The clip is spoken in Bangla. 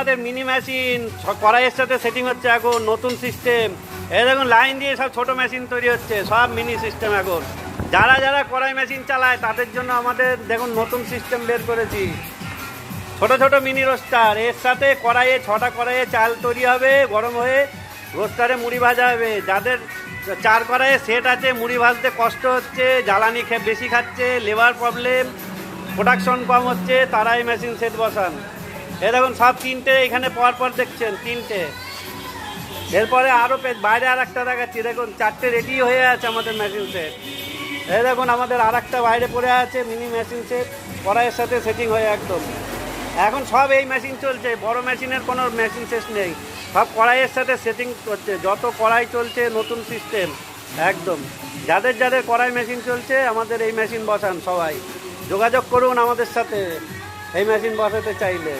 আমাদের মিনি মেশিন কড়াইয়ের সাথে সেটিং হচ্ছে এখন নতুন সিস্টেম। এই দেখুন লাইন দিয়ে সব ছোট মেশিন তৈরি হচ্ছে, সব মিনি সিস্টেম এখন। যারা যারা কড়াই মেশিন চালায় তাদের জন্য আমাদের দেখুন নতুন সিস্টেম বের করেছি, ছোট ছোট মিনি রোস্টার। এর সাথে কড়াইয়ে 6টা কড়াইয়ে চাল তৈরি হবে, গরম হয়ে রোস্টারে মুড়ি ভাজা হবে। যাদের 4 কড়াইয়ে সেট আছে, মুড়ি ভাজতে কষ্ট হচ্ছে, জ্বালানি বেশি খাচ্ছে, লেবার প্রবলেম, প্রোডাকশন কম হচ্ছে, তারা এই মেশিন সেট বসান। এ দেখুন সব 3টে এখানে পর দেখছেন, 3টে। এরপরে আরও বাইরে আর একটা দেখাচ্ছি, দেখুন 4টে রেডি হয়ে আছে আমাদের মেশিন সেট। এই দেখুন আমাদের আর একটা বাইরে পড়ে আছে মিনি মেশিন সেট, কড়াইয়ের সাথে সেটিং হয়ে একদম। এখন সব এই মেশিন চলছে, বড় মেশিনের কোনো মেশিন শেষ নেই, সব কড়াইয়ের সাথে সেটিং করছে। যত কড়াই চলছে নতুন সিস্টেম একদম। যাদের যাদের কড়াই মেশিন চলছে আমাদের এই মেশিন বসান, সবাই যোগাযোগ করুন আমাদের সাথে এই মেশিন বসাতে চাইলে।